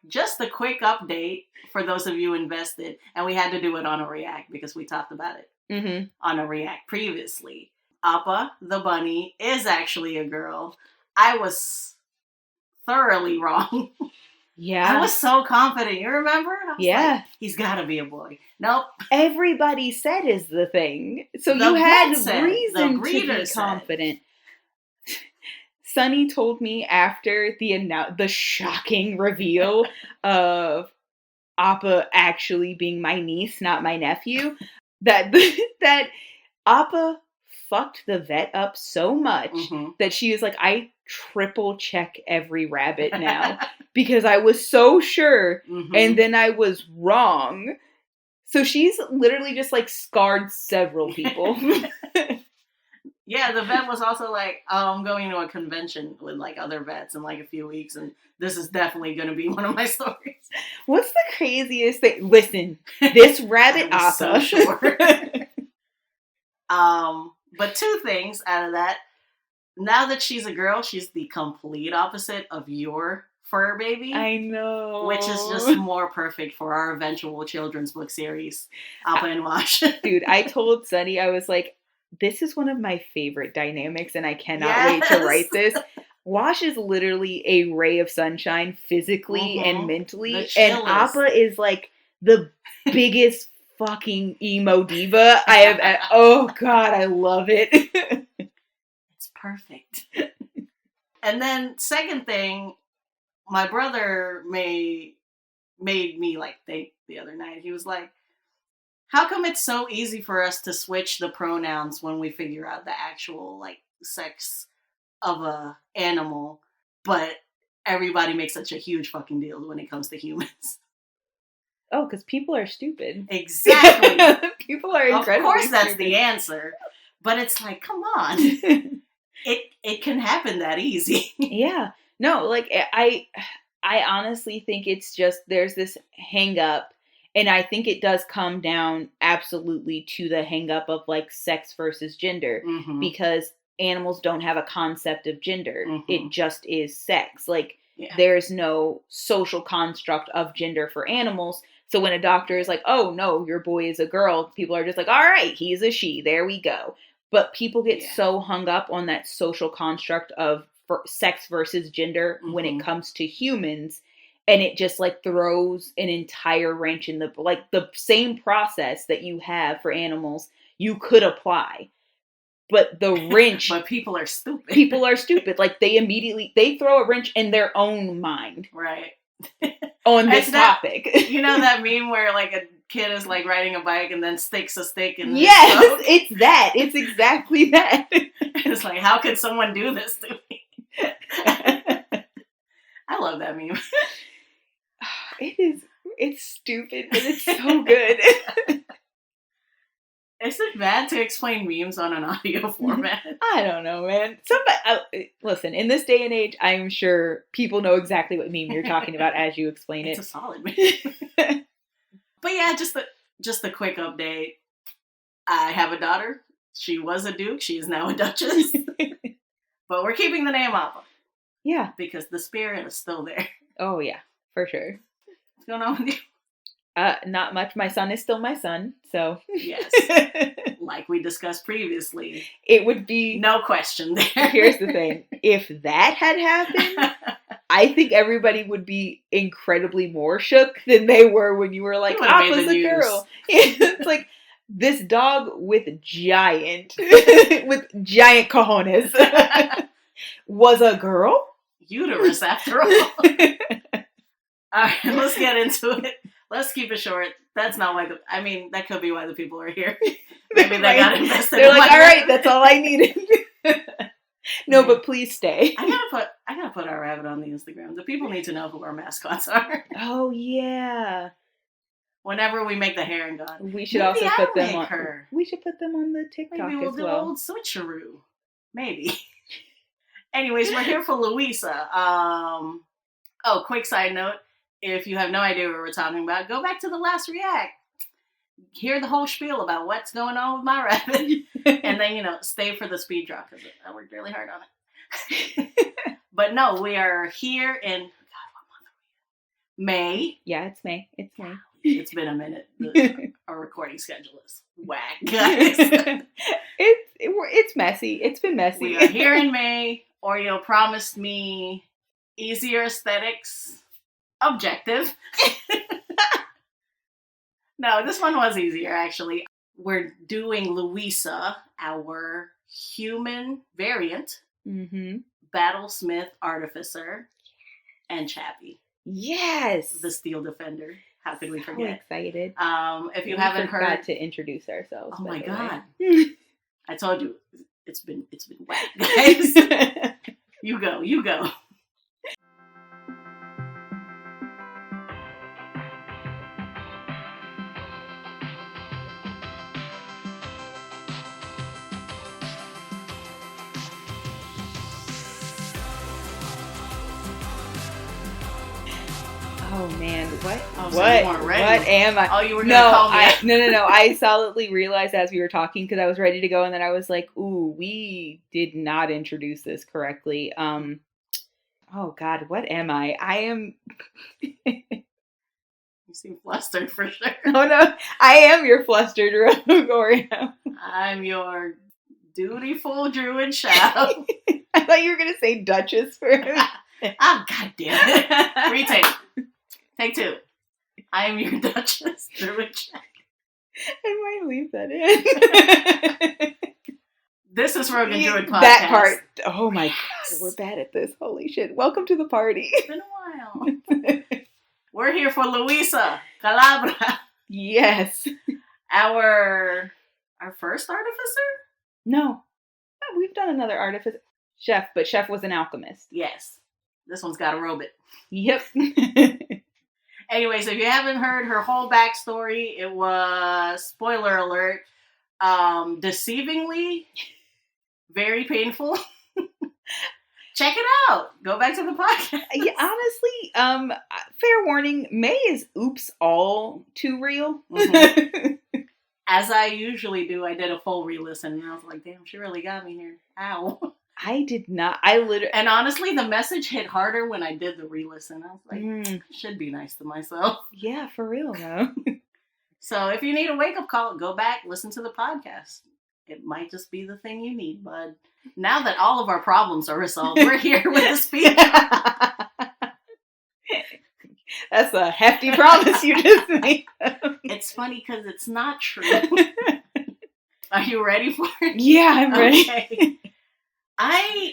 just a quick update for those of you invested, and we had to do it on a React because we talked about it on a React previously. Appa, the bunny, is actually a girl. I was thoroughly wrong. Yeah. I was so confident. You remember? I was like, he's got to be a boy. Nope. Everybody said is the thing. So The you had vet reason said. to be confident. Sunny told me after the shocking reveal of Appa actually being my niece, not my nephew, that Appa fucked the vet up so much that she was like, I triple check every rabbit now because I was so sure and then I was wrong. So she's literally just like scarred several people. Yeah, the vet was also like, oh, I'm going to a convention with like other vets in like a few weeks, and this is definitely going to be one of my stories. What's the craziest thing? Listen, this rabbit Appa. So sure. But two things out of that. Now that she's a girl, she's the complete opposite of your fur baby. I know. Which is just more perfect for our eventual children's book series, Appa and Wash. Dude, I told Sunny, I was like, this is one of my favorite dynamics, and I cannot wait to write this. Wash is literally a ray of sunshine physically and mentally, and Appa is like the biggest fucking emo diva I have. Oh God, I love it. It's perfect. And then second thing, my brother made me like think the other night. He was like, how come it's so easy for us to switch the pronouns when we figure out the actual like sex of a animal, but everybody makes such a huge fucking deal when it comes to humans? Oh, because people are stupid. Exactly. People are incredibly Of course that's stupid. the answer. But it's like, come on. It can happen that easy. Yeah. No, like I honestly think it's just there's this hang up. And I think it does come down absolutely to the hang up of like sex versus gender, because animals don't have a concept of gender. It just is sex. Like there's no social construct of gender for animals. So when a doctor is like, oh no, your boy is a girl, people are just like, all right, he's a she. There we go. But people get so hung up on that social construct of sex versus gender when it comes to humans. And it just like throws an entire wrench in the same process that you have for animals, you could apply. But the wrench. But people are stupid. People are stupid. Like they throw a wrench in their own mind. Right. On this topic. You know that meme where like a kid is like riding a bike and then sticks a stick in Yes, it's that. It's exactly that. It's like, how could someone do this to me? I love that meme. It's stupid, but it's so good. Is it bad to explain memes on an audio format? I don't know, man. Listen, in this day and age, I'm sure people know exactly what meme you're talking about as you explain it. It's a solid meme. But yeah, just a quick update. I have a daughter. She was a duke. She is now a duchess. But we're keeping the name Appa. Yeah. Because the spirit is still there. Oh, yeah. For sure. What's going on with you? Not much. My son is still my son, so. Yes. Like we discussed previously. It would be. No question there. Here's the thing. If that had happened, I think everybody would be incredibly more shook than they were when you were like, Appa's a girl. It's like, this dog with giant cojones was a girl? Uterus, after all. All right, let's get into it. Let's keep it short. That's not why that could be why the people are here. Maybe they got invested. They're like, all right, that's all I needed. No, but please stay. I gotta put our rabbit on the Instagram. The people need to know who our mascots are. Oh yeah. Whenever we make the hair gun, we should also put them on. We should put them on the TikTok Maybe we'll as do well. Old switcheroo. Maybe. Anyways, we're here for Luisa. Quick side note. If you have no idea what we're talking about, go back to the last React. Hear the whole spiel about what's going on with my rabbit. And then, stay for the speed draw because I worked really hard on it. But no, we are here in... God, what month are May. Yeah, it's May. It's May. It's been a minute. Our recording schedule is whack, guys. It's messy. It's been messy. We are here in May. Oreo promised me easier aesthetics. Objective. No, this one was easier, actually. We're doing Luisa, our human variant, Battlesmith Artificer, and Chappie. Yes! The Steel Defender. How could we forget? So excited. If you haven't heard, to introduce ourselves. Oh my god! I told you it's been whack, guys. You go. Oh man, what? Oh, so you weren't ready. What am I? Oh, you were gonna call me. No. I solidly realized as we were talking because I was ready to go, and then I was like, "Ooh, we did not introduce this correctly." Oh God, what am I? I am. You seem flustered for sure. Oh no, I am your flustered rogue Oreo. I'm your dutiful Druid shadow. I thought you were gonna say Duchess for him. Oh god damn it! Retake. Take 2. I am your Duchess, Druid shadow. I might leave that in. This is Rogue and Druid podcast. That part. Oh my god, we're bad at this. Holy shit! Welcome to the party. It's been a while. We're here for Luisa, Calabra. Yes. Our first artificer? No. We've done another artificer. Chef, but Chef was an alchemist. Yes. This one's got a robot. Yep. Anyways, if you haven't heard her whole backstory, it was, spoiler alert, deceivingly very painful. Check it out. Go back to the podcast. Yeah, honestly, fair warning, May is oops all too real. Mm-hmm. As I usually do, I did a full re-listen and I was like, damn, she really got me here. Ow. I did not. I literally. And honestly, the message hit harder when I did the re-listen. I was like, I should be nice to myself. Yeah, for real, though. So if you need a wake-up call, go back, listen to the podcast. It might just be the thing you need, bud. Now that all of our problems are resolved, we're here with a speaker. That's a hefty promise you just made. It's funny because it's not true. Are you ready for it? Yeah, I'm ready. Okay. I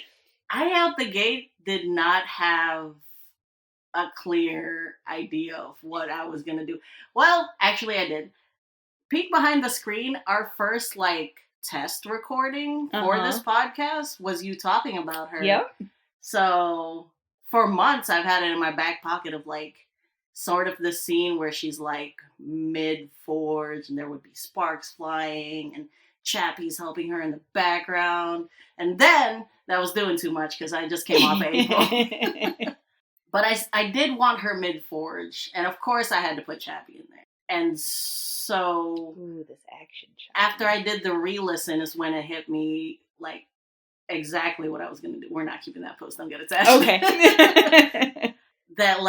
out the gate did not have a clear idea of what I was going to do. Well, actually I did. Peek behind the screen, our first test recording for this podcast was you talking about her. Yep. So for months I've had it in my back pocket of sort of the scene where she's mid-forge and there would be sparks flying and Chappie's helping her in the background. And then that was doing too much because I just came off April. But I did want her mid-forge. And of course I had to put Chappie in there. And so this action shot. After I did the re-listen is when it hit me exactly what I was going to do. We're not keeping that post. I'm going to test. Okay. That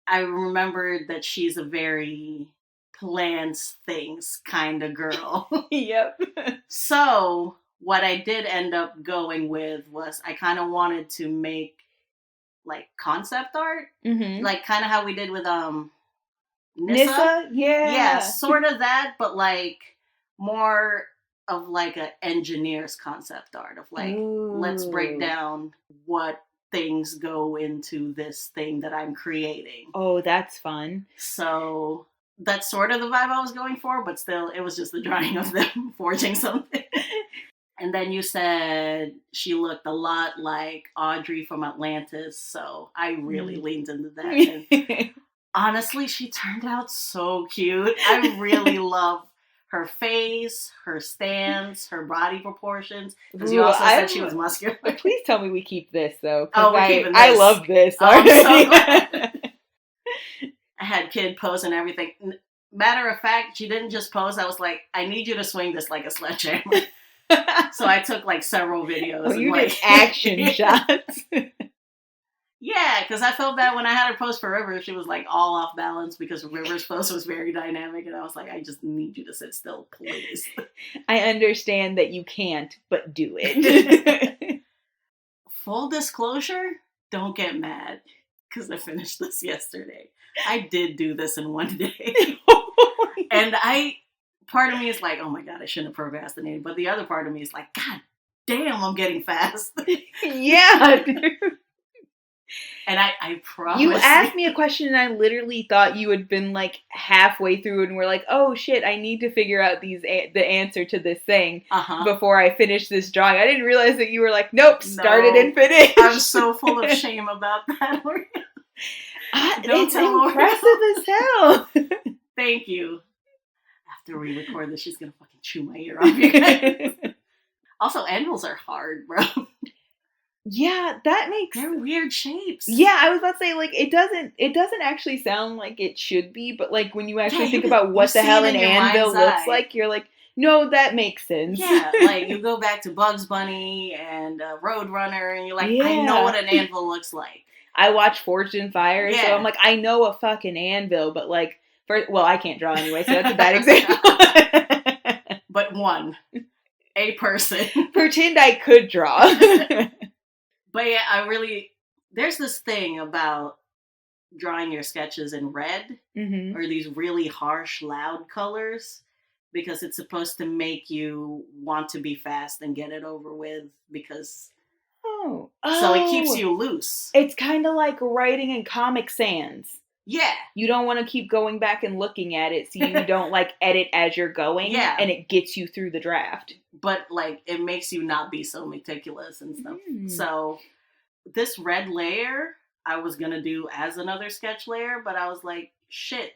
I remembered that she's a very plans things kind of girl. Yep. So what I did end up going with was I kind of wanted to make concept art, kind of how we did with Nissa. Yeah, sort of that, but more of a engineer's concept art of let's break down what things go into this thing that I'm creating. Oh, that's fun. So that's sort of the vibe I was going for, but still, it was just the drawing of them forging something. And then you said she looked a lot like Audrey from Atlantis, so I really leaned into that. And honestly, she turned out so cute. I really love her face, her stance, her body proportions. Because you also said she was muscular. Please tell me we keep this, though. Oh, we're keeping this. I love this. I had kid pose and everything. Matter of fact, she didn't just pose. I was like, I need you to swing this like a sledgehammer. So I took several videos. Oh, you did action shots. Yeah, because I felt bad when I had her post for River. She was like all off balance because River's post was very dynamic, and I was like, I just need you to sit still, please. I understand that you can't, but do it. Full disclosure, don't get mad because I finished this yesterday. I did do this in one day. And part of me is like, oh my God, I shouldn't have procrastinated. But the other part of me is like, God damn, I'm getting fast. Yeah, dude. And I promise you asked me a question and I literally thought you had been like halfway through and were like, oh shit, I need to figure out the answer to this thing before I finish this drawing. I didn't realize that you were like, nope, started and finished. I'm so full of shame about that. It's impressive as hell. Thank you. After we record this, she's gonna fucking chew my ear off. You guys. Also, anvils are hard, bro. Yeah, they're weird shapes. Yeah, I was about to say, like, it doesn't actually sound like it should be, but like when you actually think about what the hell an anvil looks like, you're like, no, that makes sense. Yeah, like you go back to Bugs Bunny and Roadrunner, and you're like, I know what an anvil looks like. I watch Forged in Fire, so I'm like, I know a fucking anvil, but like, I can't draw anyway, so that's a bad example. But a person. Pretend I could draw. But yeah, there's this thing about drawing your sketches in red or these really harsh, loud colors because it's supposed to make you want to be fast and get it over with because... So it keeps you loose. It's kind of like writing in Comic Sans. Yeah. You don't want to keep going back and looking at it so you don't like edit as you're going. Yeah. And it gets you through the draft. But like it makes you not be so meticulous and stuff. So this red layer I was going to do as another sketch layer, but I was like, shit,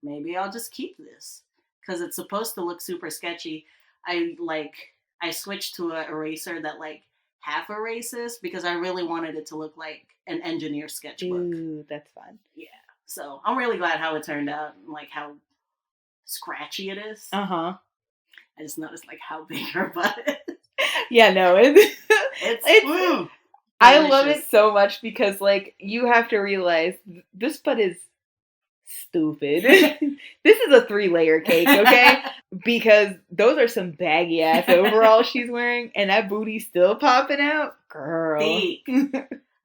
maybe I'll just keep this because it's supposed to look super sketchy. I switched to an eraser that like half erases because I really wanted it to look like an engineer sketchbook. Ooh, that's fun. Yeah. So I'm really glad how it turned out and like how scratchy it is. I just noticed like how big her butt is. Yeah, no, it's I love it so much because like you have to realize this butt is stupid. This is a 3-layer cake, okay? Because those are some baggy ass overalls she's wearing and that booty's still popping out. Girl.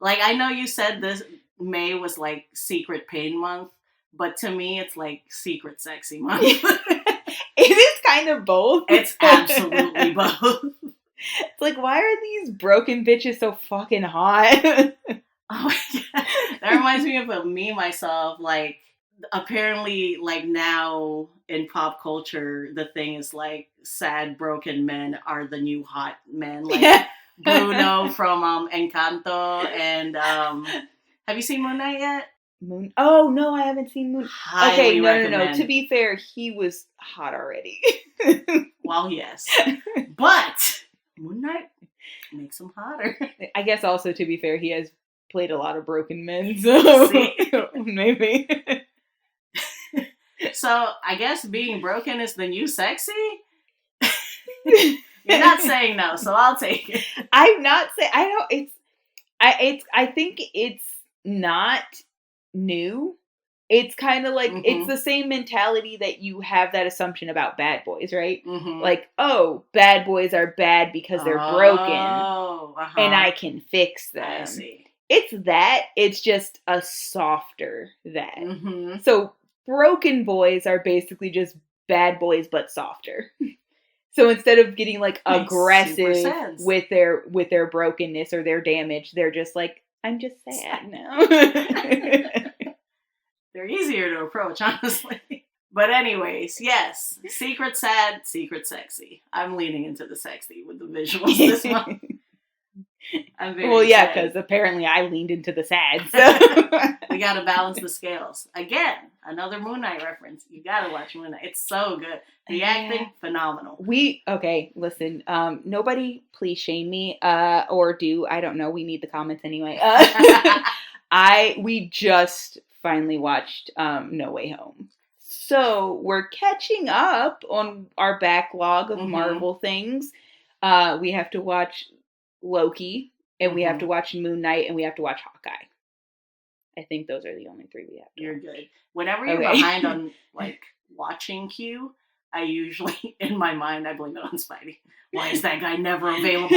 Like I know you said this May was like secret pain month, but to me it's like secret sexy month. It is kind of both. It's absolutely both. It's like, why are these broken bitches so fucking hot? Oh my God. That reminds me of a meme I saw of like, apparently like now in pop culture, the thing is like sad broken men are the new hot men. Like Bruno from Encanto and have you seen Moon Knight yet? Oh no, I haven't seen Moon. Highly no. To be fair, he was hot already. Well, yes, but Moon Knight makes him hotter. I guess also to be fair, he has played a lot of broken men, so maybe. So I guess being broken is the new sexy. You're not saying no, so I'll take it. I'm not saying. I think it's not new. It's kind of like it's the same mentality that you have that assumption about bad boys, right? Like, oh, bad boys are bad because they're broken, and I can fix them. I see. It's that. It's just a softer that. So broken boys are basically just bad boys but softer. So instead of getting like aggressive with their brokenness or their damage, they're just like, I'm just sad now. They're easier to approach, honestly. But anyways, yes. Secret sad, secret sexy. I'm leaning into the sexy with the visuals this month. I'm very excited. Because apparently I leaned into the sad. So. We gotta balance the scales. Again, another Moon Knight reference. You gotta watch Moon Knight. It's so good. The acting, phenomenal. Listen, nobody please shame me, or do, I don't know, we need the comments anyway. We just finally watched No Way Home. So we're catching up on our backlog of Marvel things. We have to watch Loki, and we have to watch Moon Knight, and we have to watch Hawkeye. I think those are the only 3 we have. You're good. Whenever you're behind on like watching Q, I usually, in my mind, I blame it on Spidey. Why is that guy never available?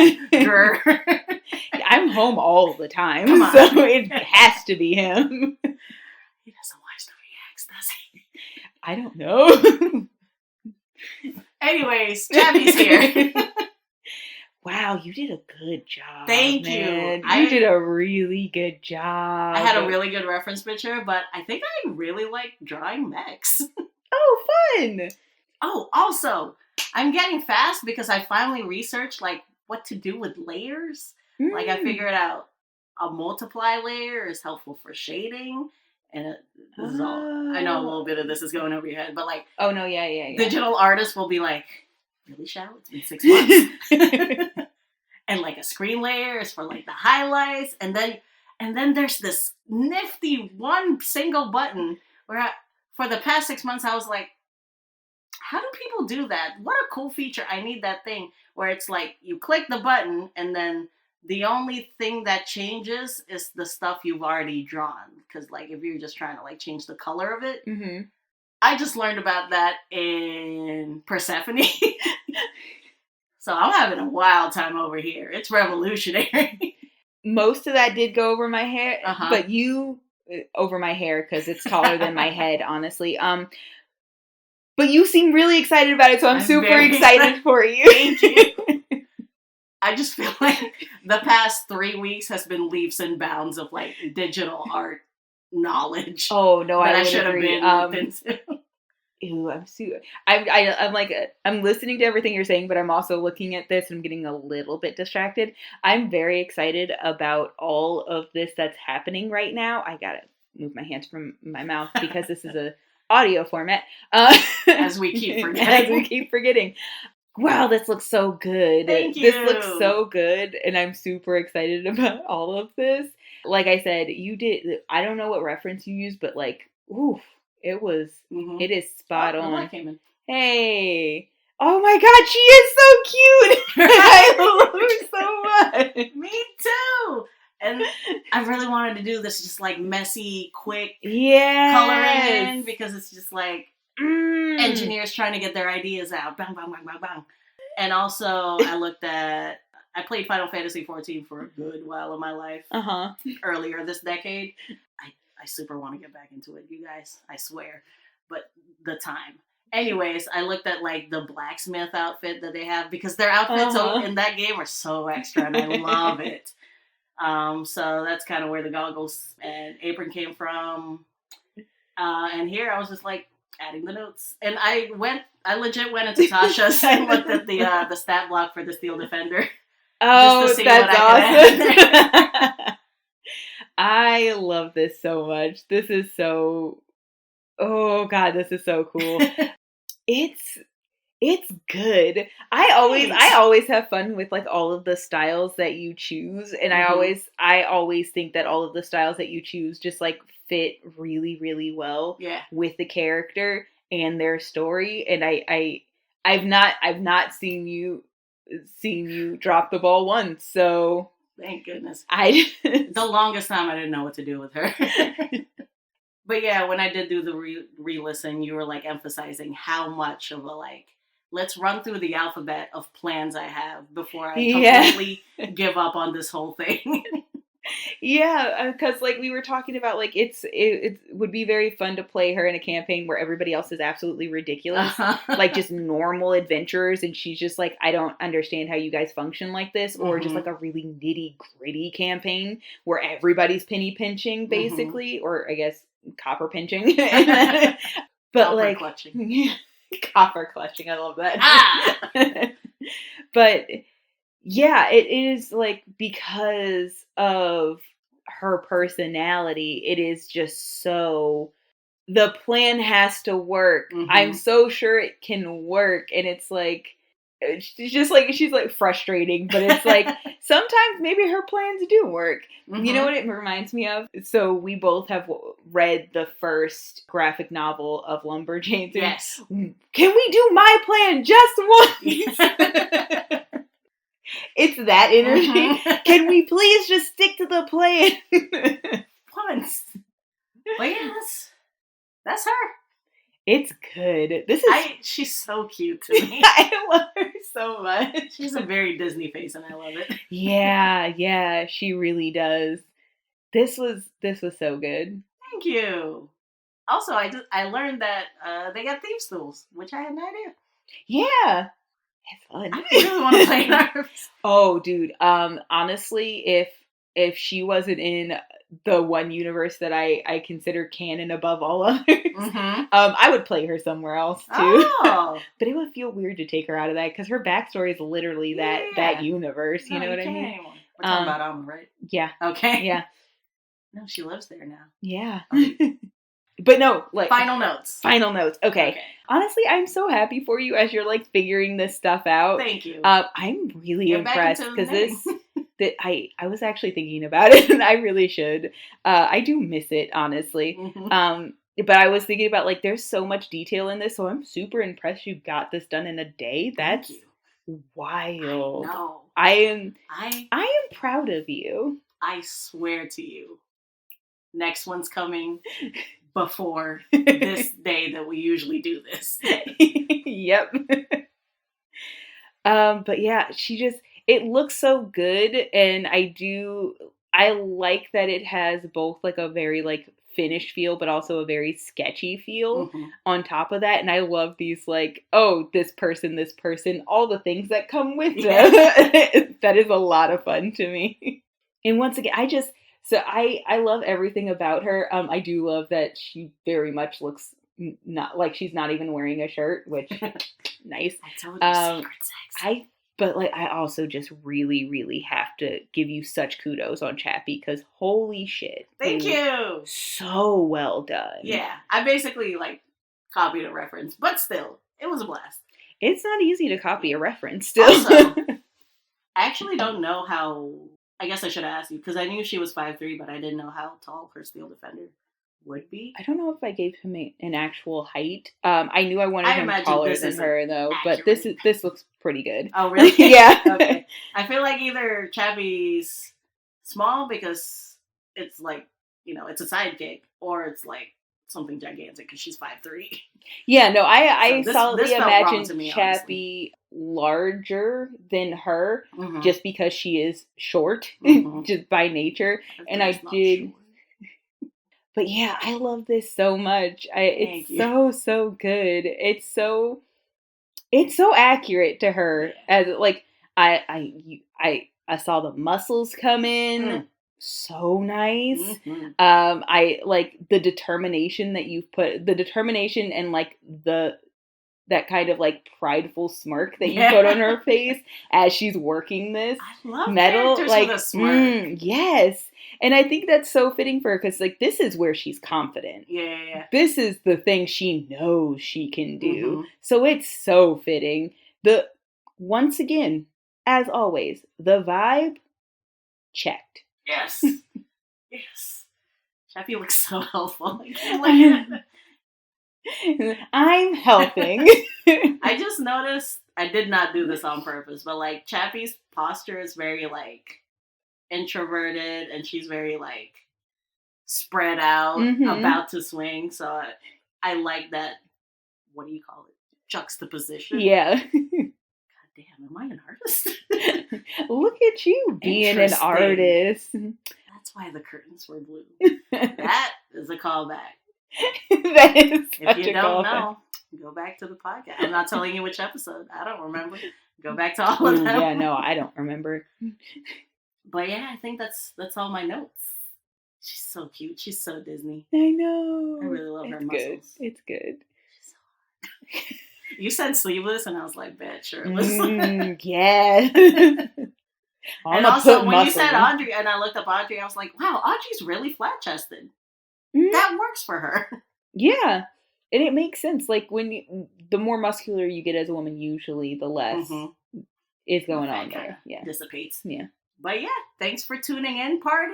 I'm home all the time, Come on. so it has to be him. He doesn't watch the reacts, does he? I don't know. Anyways, Chappie's here. Wow, you did a good job. Thank man. you. You did a really good job. I had a really good reference picture, but I think I really like drawing mechs. Oh, fun! Oh, also, I'm getting fast because I finally researched like what to do with layers. Like I figured out a multiply layer is helpful for shading, and this is all. I know a little bit of this is going over your head, but like, oh no, yeah. Digital artists will be like, really, Shao? It's been 6 months. And like a screen layer is for like the highlights, and then there's this nifty one single button where for the past 6 months I was like, how do people do that? What a cool feature. I need that thing where it's like you click the button and then the only thing that changes is the stuff you've already drawn. Because like if you're just trying to like change the color of it, I just learned about that in Persephone. So I'm having a wild time over here. It's revolutionary. Most of that did go over my hair, but over my hair because it's taller than my head, honestly. But you seem really excited about it, so I'm super excited for you. Thank you. I just feel like the past 3 weeks has been leaps and bounds of like digital art knowledge. Oh no, I should have been into. Ew, I'm like, I'm listening to everything you're saying, but I'm also looking at this and I'm getting a little bit distracted. I'm very excited about all of this that's happening right now. I gotta move my hands from my mouth because this is a audio format. As we keep forgetting. Wow, this looks so good. Thank you. This looks so good, and I'm super excited about all of this. Like I said, you did, I don't know what reference you used, but like, oof. It is spot on. Hey. Oh my god, she is so cute! I love her so much. Me too! And I really wanted to do this just like messy, quick coloring in because it's just like engineers trying to get their ideas out. Bang, bang, bang, bang, bang. And also, I played Final Fantasy XIV for a good while of my life. Earlier this decade. I super want to get back into it, you guys. I swear. But the time. Anyways, I looked at like the blacksmith outfit that they have because their outfits in that game are so extra and I love it. So that's kind of where the goggles and apron came from. And here I was just like adding the notes. And I legit went into Tasha's and looked at the stat block for the Steel Defender. Oh, just to see that's what awesome. I love this so much. This is so, oh god, this is so cool. It's good. I always have fun with like all of the styles that you choose, and I always think that all of the styles that you choose just like fit really, really well with the character and their story. And I've not seen you drop the ball once, so thank goodness. The longest time I didn't know what to do with her. But yeah, when I did do the re-listen, you were like emphasizing how much of a like, let's run through the alphabet of plans I have before I completely give up on this whole thing. Yeah, because like we were talking about, like it would be very fun to play her in a campaign where everybody else is absolutely ridiculous, like just normal adventurers, and she's just like, I don't understand how you guys function like this, or just like a really nitty gritty campaign where everybody's penny pinching basically, or I guess copper pinching, but copper like clutching. Copper clutching, I love that. But yeah, it is like because of her personality, it is just so, the plan has to work. I'm so sure it can work, and it's like, she's just like, she's like frustrating, but it's like sometimes maybe her plans do work. You know what it reminds me of? So we both have read the first graphic novel of Lumberjanes. Yes. Can we do my plan just once? It's that energy. Can we please just stick to the plan? Once. But yeah, that's her. It's good. This is she's so cute to me. I love her so much. She's a very Disney face, and I love it. Yeah, she really does. This was so good. Thank you. Also, I learned that they got thieves tools, which I had no idea. Yeah, it's fun. I really want to play nerves. Oh, dude. Honestly, if she wasn't in the one universe that I consider canon above all others, I would play her somewhere else too. Oh. But it would feel weird to take her out of that because her backstory is literally that universe. You know what I mean? Anymore. We're talking about Alma, right? Yeah. Okay. Yeah. No, she lives there now. Yeah. But no, like final notes. Okay. Honestly, I'm so happy for you as you're like figuring this stuff out. Thank you. I'm really impressed because I was actually thinking about it and I really should. I do miss it, honestly. But I was thinking about like there's so much detail in this, so I'm super impressed you got this done in a day. That's wild. I know. I am proud of you. I swear to you. Next one's coming before this day that we usually do this. Yep. But yeah, it looks so good, and I like that it has both like a very like finished feel, but also a very sketchy feel on top of that. And I love these like, oh, this person, all the things that come with it. That is a lot of fun to me. And once again, I love everything about her. I do love that she very much looks not like she's not even wearing a shirt, which nice. I told you, secret sex. But like I also just really, really have to give you such kudos on Chappie because holy shit. Thank you. So well done. Yeah. I basically like copied a reference, but still, it was a blast. It's not easy to copy a reference still. Also, I actually don't know how. I guess I should have asked you, because I knew she was 5'3", but I didn't know how tall her steel defender would be. I don't know if I gave him an actual height. I knew I wanted him taller than her, though, but this looks pretty good. Oh, really? Yeah. Okay. I feel like either Chappie's small because it's like, it's a sidekick, or it's like something gigantic because she's 5'3". Yeah, no, I solidly imagine me, Chappie larger than her just because she is short, just by nature. And I did. But yeah, I love this so much. It's so good. It's so accurate to her. As like I saw the muscles come in. So nice. I like the determination that you've put, and like that kind of like prideful smirk that you put on her face as she's working this metal, like with a smirk. Yes. And I think that's so fitting for her because like this is where she's confident. Yeah. This is the thing she knows she can do. So it's so fitting. Once again, as always, the vibe checked. Yes. Yes. Chappie looks so helpful. I'm helping. I just noticed, I did not do this on purpose, but like Chappie's posture is very like introverted, and she's very like spread out, about to swing. So I like that, what do you call it? Juxtaposition. Yeah. God damn, am I an artist? Look at you being an artist. That's why the curtains were blue. That is a callback. That is if you don't know, go back to the podcast. I'm not telling you which episode. I don't remember. Go back to all of them. Yeah, no, I don't remember. But yeah, I think that's all my notes. She's so cute. She's so Disney. I know. I really love her muscles. It's good. She's so hot. You said sleeveless, and I was like, bet shirtless. Yeah. And also, when you said Audrey, and I looked up Audrey, I was like, wow, Audrey's really flat-chested. That works for her. Yeah. And it makes sense. Like, the more muscular you get as a woman, usually the less is going on there. Yeah. Dissipates. Yeah. But yeah, thanks for tuning in, party.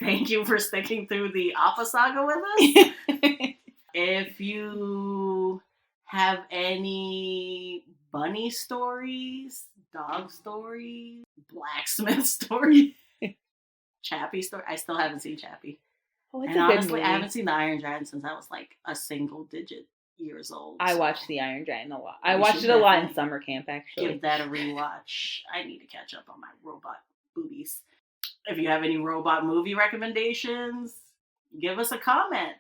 Thank you for sticking through the Appa saga with us. If you have any bunny stories, dog stories, blacksmith stories, Chappie story. I still haven't seen Chappie. Oh, it's And a good honestly, movie. I haven't seen the Iron Giant since I was like a single digit years old. I so watched the Iron Giant a lot. I we watched should it a lot in definitely summer camp, actually. give that a rewatch. I need to catch up on my robot boobies. If you have any robot movie recommendations, give us a comment.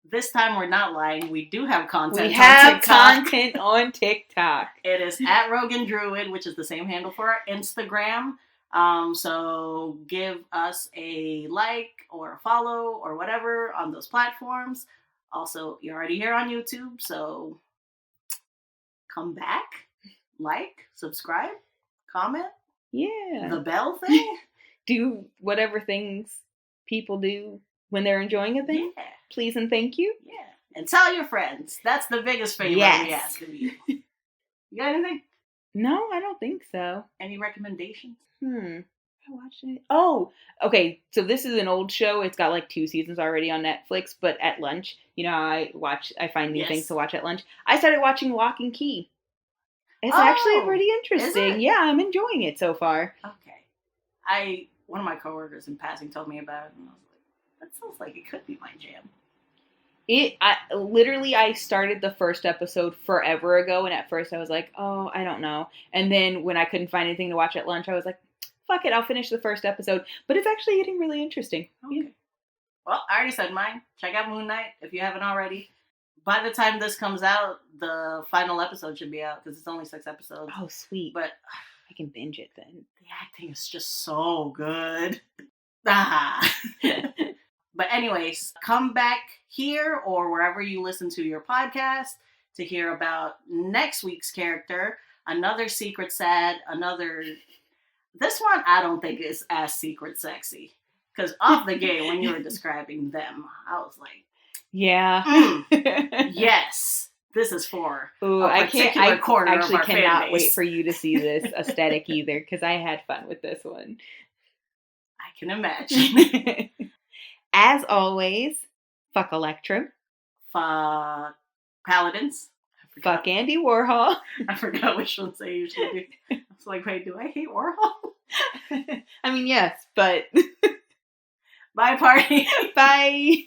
This time we're not lying. We do have content. We have on TikTok. content on TikTok. It is at Rogan Druid, which is the same handle for our Instagram. So give us a like or a follow or whatever on those platforms. Also, you're already here on YouTube, so come back, like, subscribe, comment, Yeah. the bell thing. Do whatever things people do when they're enjoying a thing. Yeah. Please and thank you. Yeah. And tell your friends. That's the biggest favor we ask of you. You got anything? No, I don't think so. Any recommendations? I watched it. Oh, okay. So this is an old show. It's got like 2 seasons already on Netflix, but at lunch, you know, I find new things to watch at lunch. I started watching Lock and Key. It's actually pretty interesting. Yeah, I'm enjoying it so far. Okay. One of my coworkers in passing told me about it, and I was like, that sounds like it could be my jam. I started the first episode forever ago, and at first I was like, oh, I don't know. And then when I couldn't find anything to watch at lunch, I was like, fuck it, I'll finish the first episode. But it's actually getting really interesting. Okay. Yeah. Well, I already said mine. Check out Moon Knight if you haven't already. By the time this comes out, the final episode should be out because it's only 6 episodes. Oh, sweet. But I can binge it then. The acting is just so good. But anyways, come back here or wherever you listen to your podcast to hear about next week's character. Another secret sad, this one I don't think is as secret sexy. Because off the gate, when you were describing them, I was like, yeah, yes, this is for a particular corner of our fan base. I actually cannot wait for you to see this aesthetic either, because I had fun with this one. I can imagine. As always, fuck Electrum. Fuck Paladins. Fuck Andy Warhol. I forgot which ones they usually do. I was like, wait, do I hate Warhol? I mean, yes, but... Bye, party. Bye.